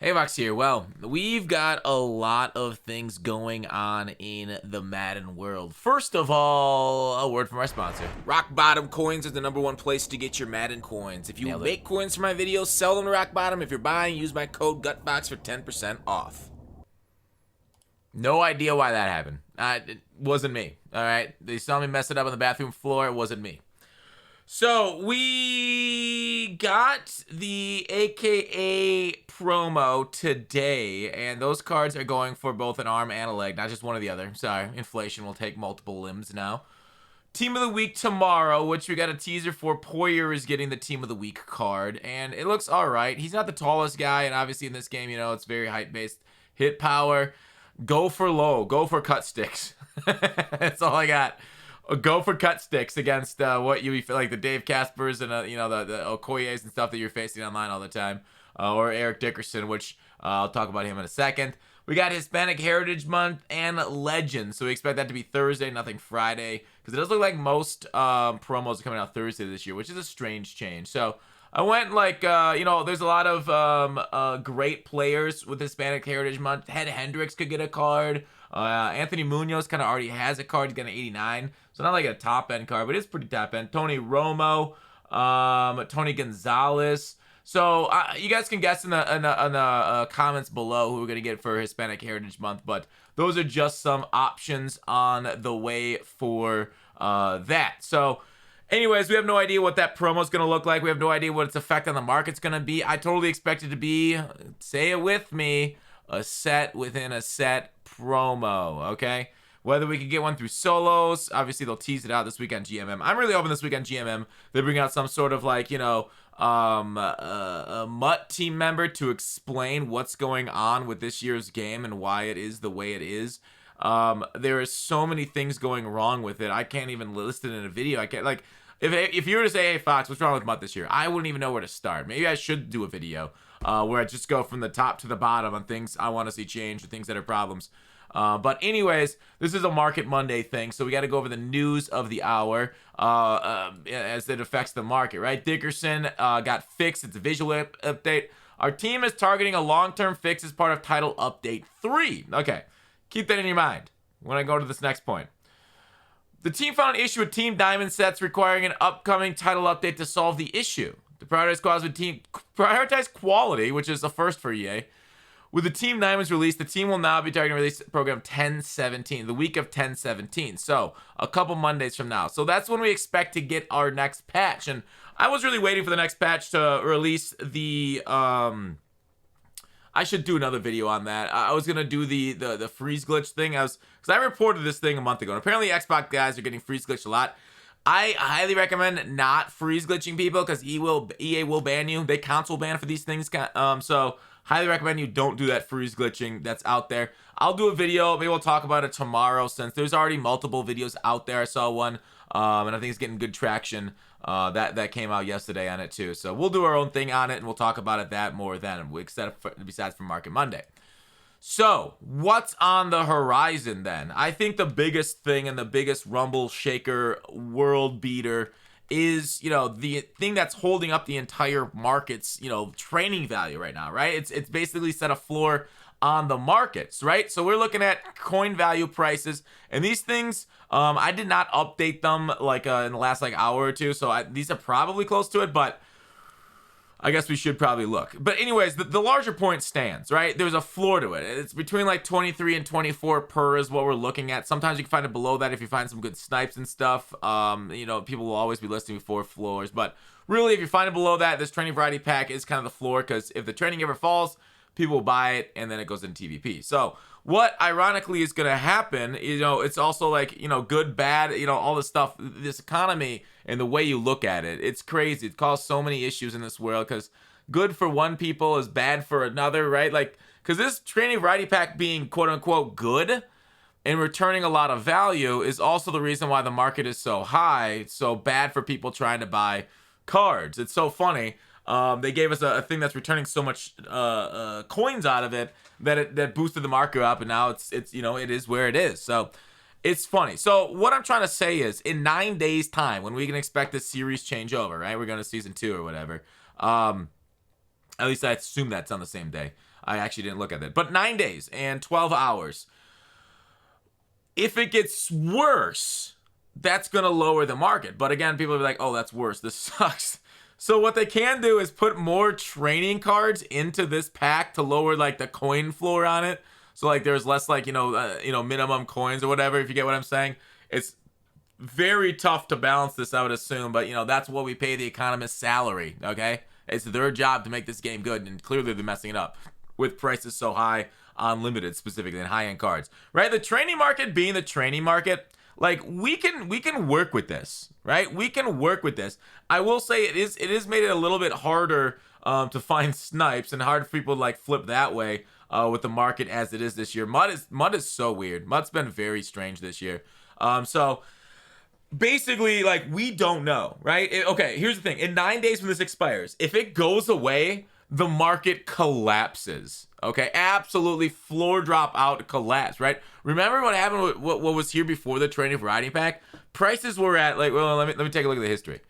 Hey, Vox here. Well, we've got a lot of things going on in the Madden world. First of all, a word from our sponsor. Rock Bottom Coins is the #1 place to get your Madden coins. If you Nailed it. make coins for my videos, sell them to Rock Bottom. If you're buying, use my code GUTBOX for 10% off. No idea why that happened. It wasn't me. All right, they saw me mess it up on the bathroom floor. It wasn't me. So we got the AKA promo today, and those cards are going for both an arm and a leg, not just one or the other. Sorry, inflation will take multiple limbs now. Team of the week tomorrow, which we got a teaser for. Poyer is getting the team of the week card, and it looks all right. He's not the tallest guy, and obviously in this game, you know, it's very height-based. Hit power, go for low, go for cut sticks. That's all I got. Go for cut sticks against what you feel like the Dave Caspers and you know the Okoyes and stuff that you're facing online all the time, or Eric Dickerson, which I'll talk about him in a second. We got Hispanic Heritage Month and Legends, so we expect that to be Thursday, nothing Friday, because it does look like most promos are coming out Thursday this year, which is a strange change. So I went like, you know, there's a lot of great players with Hispanic Heritage Month. Ted Hendricks could get a card. Anthony Munoz kind of already has a card. He's got an 89. So not like a top-end card, but it's pretty top-end. Tony Romo, Tony Gonzalez. So you guys can guess in the comments below who we're going to get for Hispanic Heritage Month. But those are just some options on the way for that. So anyways, we have no idea what that promo is going to look like. We have no idea what its effect on the market's going to be. I totally expect it to be, say it with me, a set within a set promo, okay? Whether we can get one through solos, obviously they'll tease it out this week on GMM. I'm really hoping this week on GMM they bring out some sort of like, you know, a MUT team member to explain what's going on with this year's game and why it is the way it is. There are so many things going wrong with it. I can't even list it in a video. I can't, like, if you were to say, hey, Fox, what's wrong with MUT this year? I wouldn't even know where to start. Maybe I should do a video where I just go from the top to the bottom on things I want to see change or things that are problems. But anyways, this is a Market Monday thing, so we got to go over the news of the hour as it affects the market, right? Dickerson got fixed. It's a visual update. Our team is targeting a long-term fix as part of Title Update 3. Okay, keep that in your mind when I go to this next point. The team found an issue with Team Diamond sets requiring an upcoming title update to solve the issue. The prioritize quality, which is a first for EA. With the Team Diamonds release, the team will now be targeting release program 10/17, the week of 10/17. So a couple Mondays from now. So that's when we expect to get our next patch. And I was really waiting for the next patch to release the I should do another video on that. I was gonna do the freeze glitch thing. Because I reported this thing a month ago. And apparently Xbox guys are getting freeze glitched a lot. I highly recommend not freeze glitching people because EA will ban you. They console ban for these things. So highly recommend you don't do that freeze glitching that's out there. I'll do a video. Maybe we'll talk about it tomorrow since there's already multiple videos out there. I saw one, and I think it's getting good traction. That came out yesterday on it too. So we'll do our own thing on it, and we'll talk about it that more then, besides for Market Monday. So what's on the horizon then? I think the biggest thing and the biggest rumble shaker, world beater is, you know, the thing that's holding up the entire market's, you know, training value right now, right? It's basically set a floor on the markets, right? So we're looking at coin value prices, and these things, I did not update them like in the last like hour or two, so these are probably close to it, but I guess we should probably look. But anyways, the larger point stands, right? There's a floor to it. It's between like 23 and 24 per is what we're looking at. Sometimes you can find it below that if you find some good snipes and stuff. You know, people will always be listing for floors. But really, if you find it below that, this training variety pack is kind of the floor, because if the training ever falls, people will buy it, and then it goes into TVP. So what ironically is going to happen, you know, it's also like, you know, good, bad, you know, all this stuff, this economy and the way you look at it. It's crazy. It caused so many issues in this world because good for one people is bad for another, right? Like, because this training variety pack being quote unquote good and returning a lot of value is also the reason why the market is so high. It's so bad for people trying to buy cards. It's so funny. They gave us a thing that's returning so much coins out of it that boosted the market up, and now it's you know, it is where it is. So it's funny. So what I'm trying to say is, in 9 days time, when we can expect this series change over, right? We're going to season 2 or whatever. At least I assume that's on the same day. I actually didn't look at that. But 9 days and 12 hours. If it gets worse, that's going to lower the market. But again, people will be like, oh, that's worse. This sucks. So what they can do is put more training cards into this pack to lower like the coin floor on it. So like there's less like, minimum coins or whatever, if you get what I'm saying. It's very tough to balance this, I would assume. But, that's what we pay the economist's salary, okay? It's their job to make this game good, and clearly they're messing it up with prices so high on limited, specifically in high-end cards, right? The training market being the training market, like we can work with this, right? We can work with this. I will say it is made it a little bit harder to find snipes and hard for people to like flip that way with the market as it is this year. Mud is so weird. Mud's been very strange this year. So basically, like, we don't know, right? Okay, here's the thing. In 9 days when this expires, if it goes away, the market collapses. Okay, absolutely floor drop out, collapse, right? Remember what happened with what was here before the training variety pack? Prices were at, like, well, let me take a look at the history.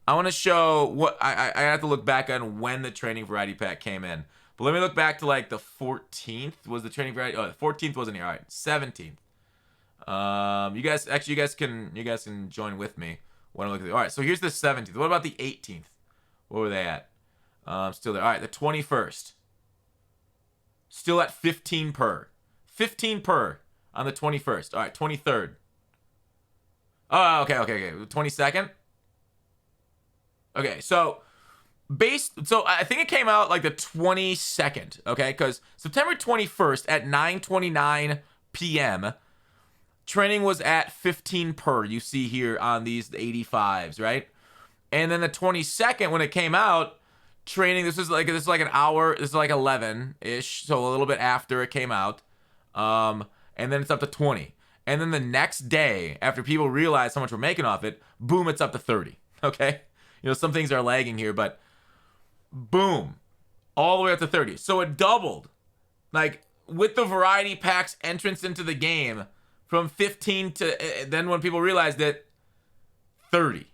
I want to show what I have to look back on when the training variety pack came in. But let me look back to like the 14th was the training variety. Oh, the 14th wasn't here. All right, 17th. You guys can join with me when I look at it. All right, so here's the 17th. What about the 18th? What were they at? Still there. All right, the 21st. Still at 15 per. 15 per on the 21st. All right, 23rd. Oh, okay. 22nd. Okay, so I think it came out like the 22nd, okay? Because September 21st at 9:29 p.m., training was at 15 per. You see here on these 85s, right? And then the 22nd, when it came out, training, this is like an hour, this is like 11-ish, so a little bit after it came out. And then it's up to 20. And then the next day, after people realize how much we're making off it, boom, it's up to 30, okay? Some things are lagging here, but boom, all the way up to 30. So it doubled. Like, with the variety pack's entrance into the game, from 15 to, then when people realized it, 30.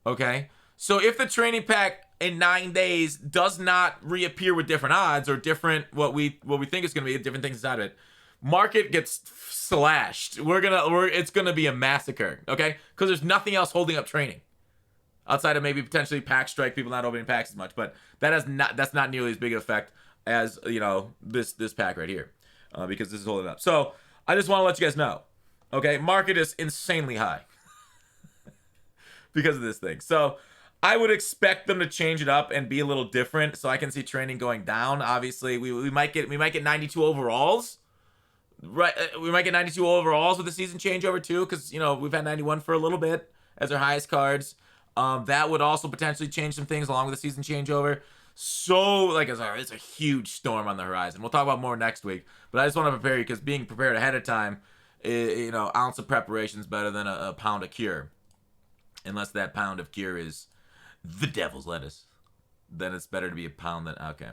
Okay? So if the training pack in 9 days does not reappear with different odds or different, what we think is going to be different things inside of it, market gets slashed. It's going to be a massacre, okay? Because there's nothing else holding up training. Outside of maybe potentially pack strike, people not opening packs as much, but that's not nearly as big an effect as this pack right here, because this is holding up. So I just want to let you guys know, okay? Market is insanely high because of this thing. So I would expect them to change it up and be a little different, so I can see training going down. Obviously, we might get 92 overalls, right? We might get 92 overalls with the season changeover too, because we've had 91 for a little bit as our highest cards. That would also potentially change some things along with the season changeover. So, like, it's a huge storm on the horizon. We'll talk about more next week. But I just want to prepare you, because being prepared ahead of time, ounce of preparation is better than a pound of cure. Unless that pound of cure is the devil's lettuce. Then it's better to be a pound than... Okay.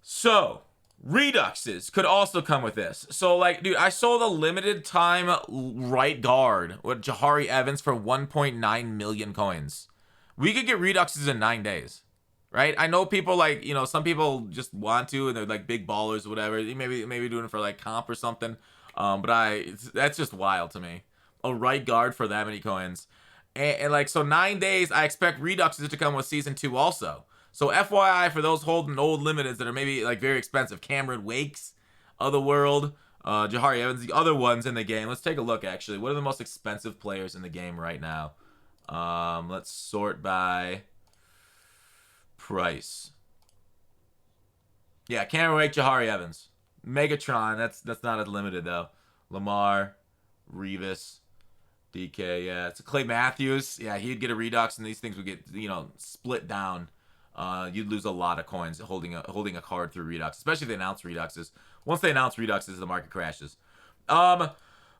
So... Reduxes could also come with this. So, like, dude, I sold a limited time right guard with Jahari Evans for 1.9 million coins. We could get Reduxes in 9 days, right? I know people like, some people just want to, and they're like big ballers or whatever. Maybe doing it for like comp or something. But that's just wild to me. A right guard for that many coins. And like, so 9 days, I expect Reduxes to come with Season 2 also. So FYI for those holding old limiteds that are maybe like very expensive, Cameron Wakes, Otherworld, Jahari Evans, the other ones in the game. Let's take a look actually. What are the most expensive players in the game right now? Let's sort by price. Yeah, Cameron Wake, Jahari Evans. Megatron, that's not as limited though. Lamar, Revis, DK, yeah. It's Clay Matthews. Yeah, he'd get a Redux and these things would get, split down. You'd lose a lot of coins holding a card through Redux, especially if they announce Reduxes. Once they announce Reduxes, the market crashes. All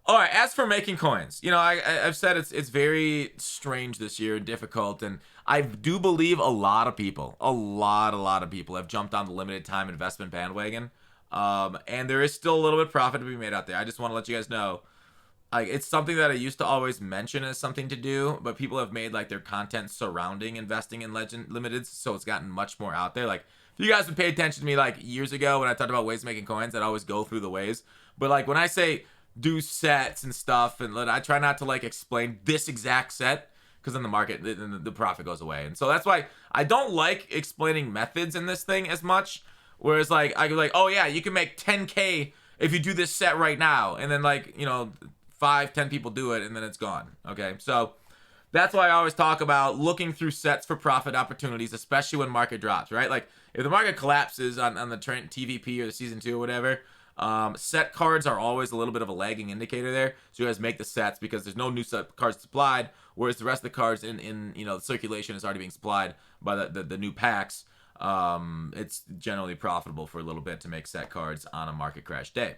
right, as for making coins, I've said it's very strange this year and difficult, and I do believe a lot of people have jumped on the limited time investment bandwagon, and there is still a little bit of profit to be made out there. I just want to let you guys know, like it's something that I used to always mention as something to do, but people have made like their content surrounding investing in Legend Limiteds, so it's gotten much more out there. Like if you guys would pay attention to me like years ago when I talked about ways of making coins, I'd always go through the ways. But like when I say do sets and stuff, and I try not to like explain this exact set because then the market, the profit goes away, and so that's why I don't like explaining methods in this thing as much. Whereas like I go like, oh yeah, you can make 10K if you do this set right now, and then like 5-10 people do it, and then it's gone. Okay, so that's why I always talk about looking through sets for profit opportunities, especially when market drops, right? Like if the market collapses on the TVP or the season 2 or whatever, set cards are always a little bit of a lagging indicator there. So you guys make the sets because there's no new set cards supplied, whereas the rest of the cards in circulation is already being supplied by the new packs. It's generally profitable for a little bit to make set cards on a market crash day,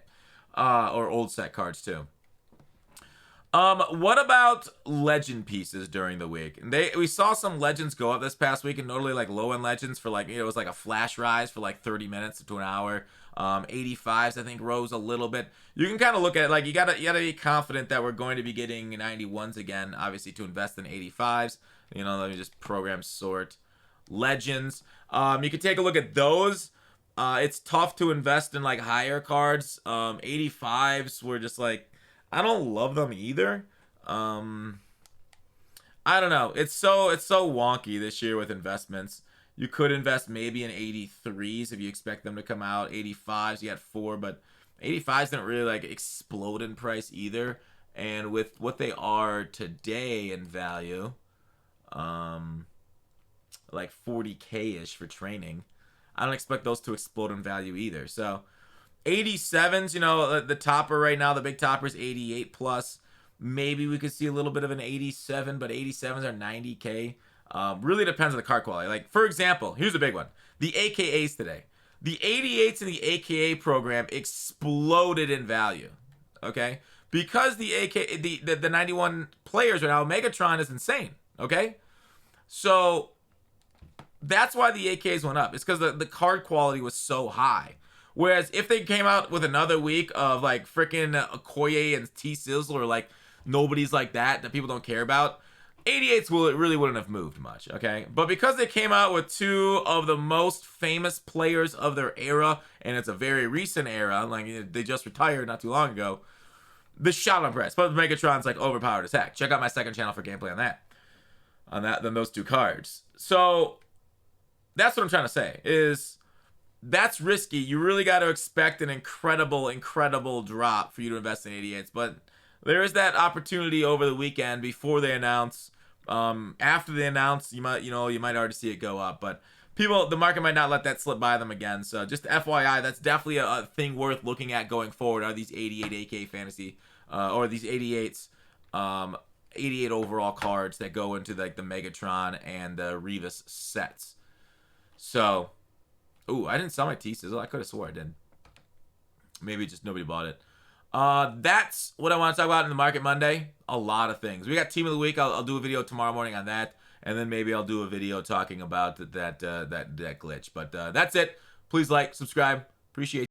or old set cards too. What about legend pieces during the week? We saw some legends go up this past week, and notably like low end legends for like it was like a flash rise for like 30 minutes to an hour. 85s I think rose a little bit. You can kind of look at it like you gotta be confident that we're going to be getting 91s again. Obviously to invest in 85s. Let me just program sort legends. You can take a look at those. It's tough to invest in like higher cards. 85s were just like I don't love them either. I don't know. It's so wonky this year with investments. You could invest maybe in 83s if you expect them to come out. 85s, you got 4, but 85s didn't really like explode in price either. And with what they are today in value, like 40K-ish for training, I don't expect those to explode in value either. So 87s, the topper right now, the big topper is 88 plus. Maybe we could see a little bit of an 87, but 87s are 90K. Really depends on the card quality. Like, for example, here's a big one. The AKAs today. The 88s in the AKA program exploded in value. Okay? Because the 91 players right now, Megatron is insane. Okay? So that's why the AKs went up. It's because the card quality was so high. Whereas if they came out with another week of like freaking Okoye and T-Sizzle or like nobody's like that people don't care about, 88s really wouldn't have moved much, okay? But because they came out with 2 of the most famous players of their era, and it's a very recent era, like they just retired not too long ago, the shot on price. But Megatron's like overpowered as heck. Check out my second channel for gameplay on that than those 2 cards. So that's what I'm trying to say is that's risky. You really got to expect an incredible drop for you to invest in 88s. But there is that opportunity over the weekend before they announce. After they announce, you might already see it go up. But the market might not let that slip by them again. So just FYI, that's definitely a thing worth looking at going forward. Are these 88 AK fantasy or these 88s, 88 overall cards that go into like the Megatron and the Revis sets. So. Ooh, I didn't sell my T-Sizzle. I could have swore I did. Maybe just nobody bought it. That's what I want to talk about in the Market Monday. A lot of things. We got Team of the Week. I'll do a video tomorrow morning on that. And then maybe I'll do a video talking about that glitch. But that's it. Please like, subscribe. Appreciate